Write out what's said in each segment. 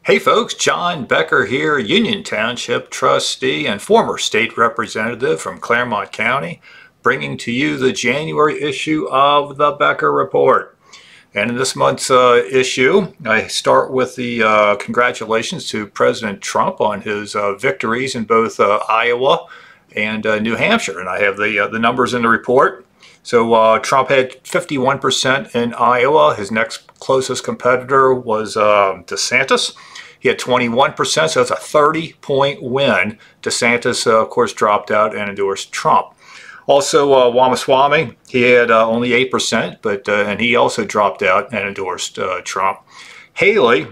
Hey folks, John Becker here, Union Township trustee and former state representative from Claremont County, bringing to you the January issue of the Becker Report. And in this month's issue, I start with the congratulations to President Trump on his victories in both Iowa and New Hampshire. And I have the numbers in the report. So Trump had 51% in Iowa. His next closest competitor was DeSantis. He had 21%, so that's a 30-point win. DeSantis, of course, dropped out and endorsed Trump. Also, Ramaswamy, he had only 8%, but and he also dropped out and endorsed Trump. Haley,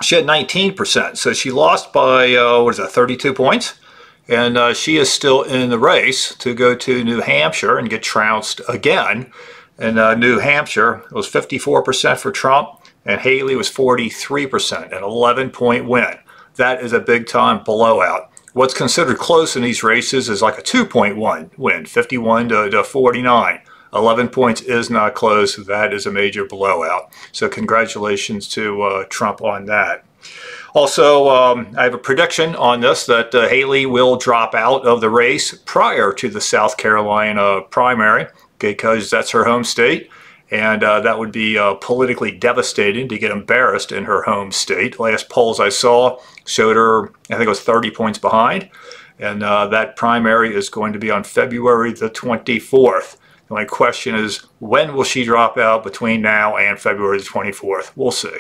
she had 19%, so she lost by, 32 points? And she is still in the race to go to New Hampshire and get trounced again. In New Hampshire, it was 54% for Trump, and Haley was 43%, an 11-point win. That is a big-time blowout. What's considered close in these races is like a 2-point win, 51 to 49. 11 points is not close. That is a major blowout. So congratulations to Trump on that. Also, I have a prediction on this that Haley will drop out of the race prior to the South Carolina primary because that's her home state. And that would be politically devastating to get embarrassed in her home state. Last polls I saw showed her, I think it was 30 points behind. And that primary is going to be on February the 24th. My question is, when will she drop out between now and February the 24th? We'll see.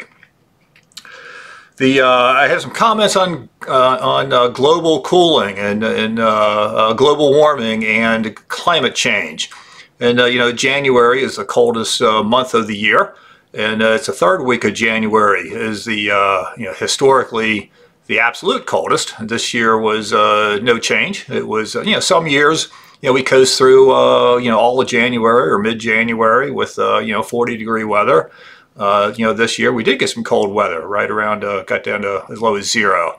I have some comments on global cooling and global warming and climate change. And January is the coldest month of the year, and it's the third week of January is the historically the absolute coldest. This year was no change. It was some years we coast through all of January or mid-January with 40-degree weather. This year we did get some cold weather, right around got down to as low as 0.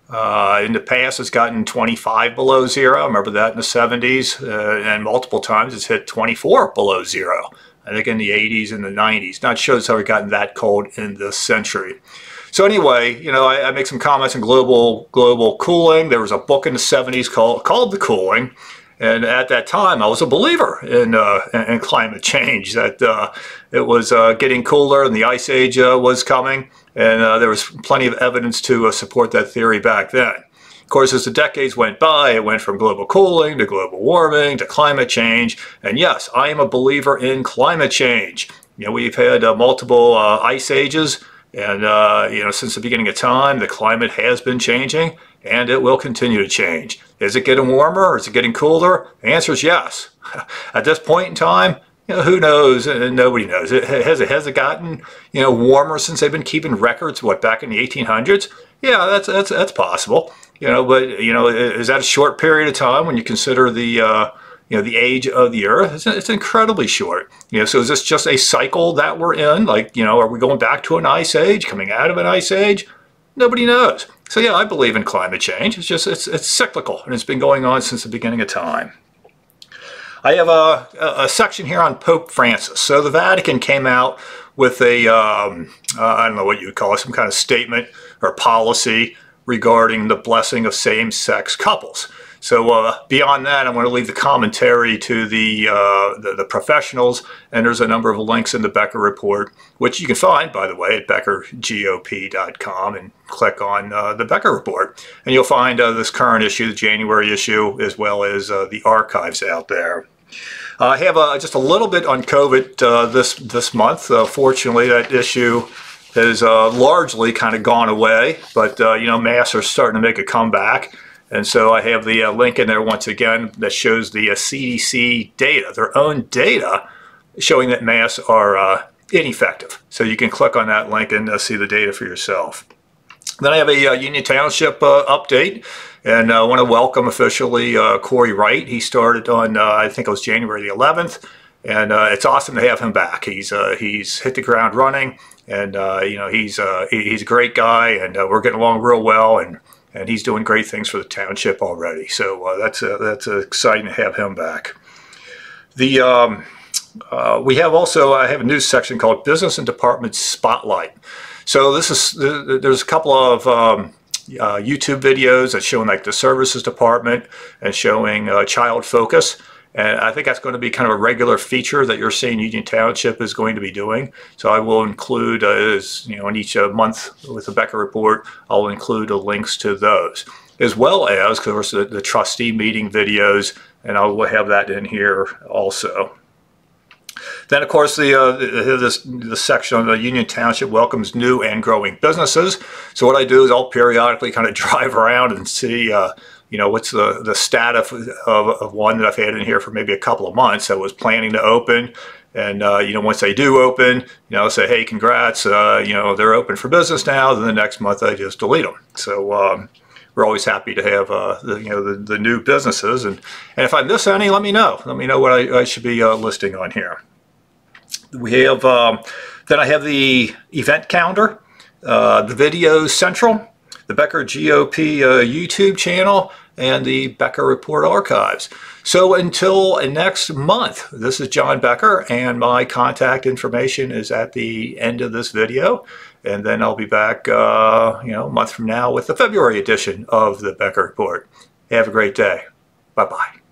In the past, it's gotten 25 below 0. I remember that in the 70s, and multiple times it's hit 24 below 0. I think in the 80s and the 90s. Not sure it's ever gotten that cold in this century. So anyway, I make some comments on global cooling. There was a book in the 70s called The Cooling. And at that time, I was a believer in climate change, that it was getting cooler and the ice age was coming. And there was plenty of evidence to support that theory back then. Of course, as the decades went by, it went from global cooling to global warming to climate change. And yes, I am a believer in climate change. We've had multiple ice ages. And, since the beginning of time, the climate has been changing, and it will continue to change. Is it getting warmer or is it getting cooler? The answer is yes. At this point in time, who knows? Nobody knows. Has it gotten, warmer since they've been keeping records, back in the 1800s? Yeah, that's possible. But, is that a short period of time when you consider the the age of the Earth? It's incredibly short. So is this just a cycle that we're in? Like, are we going back to an ice age, coming out of an ice age? Nobody knows. So yeah, I believe in climate change. It's just, it's cyclical, and it's been going on since the beginning of time. I have a section here on Pope Francis. So the Vatican came out with a, I don't know what you would call it, some kind of statement or policy regarding the blessing of same-sex couples. So beyond that, I'm going to leave the commentary to the professionals, and there's a number of links in the Becker Report, which you can find, by the way, at beckergop.com, and click on the Becker Report. And you'll find this current issue, the January issue, as well as the archives out there. I have just a little bit on COVID this month. Fortunately, that issue has largely kind of gone away, but masks are starting to make a comeback. And so I have the link in there once again that shows the CDC data, their own data, showing that masks are ineffective. So you can click on that link and see the data for yourself. Then I have a Union Township update, and I want to welcome officially Cory Wright. He started on, I think it was January the 11th, and it's awesome to have him back. He's hit the ground running, and he's a great guy, and we're getting along real well, and he's doing great things for the township already. So that's exciting to have him back. The We have also, I have a news section called Business and Department Spotlight. So there's a couple of YouTube videos that's showing like the services department and showing child focus. And I think that's going to be kind of a regular feature that you're seeing Union Township is going to be doing. So I will include, as you know, in each month with the Becker Report, I'll include links to those, as well as, of course, the trustee meeting videos, and I will have that in here also. Then, of course, the section on the Union Township welcomes new and growing businesses. So what I do is I'll periodically kind of drive around and see, you know, what's the status of one that I've had in here for maybe a couple of months that was planning to open. And, you know, once they do open, you know, say, hey, congrats, you know, they're open for business now. Then the next month I just delete them. So we're always happy to have, you know, the new businesses. And if I miss any, let me know. Let me know what I should be listing on here. We have, then I have the event calendar, the Video Central, the Becker GOP YouTube channel, and the Becker Report archives. So until next month, this is John Becker, and my contact information is at the end of this video. And then I'll be back, you know, a month from now with the February edition of the Becker Report. Have a great day. Bye-bye.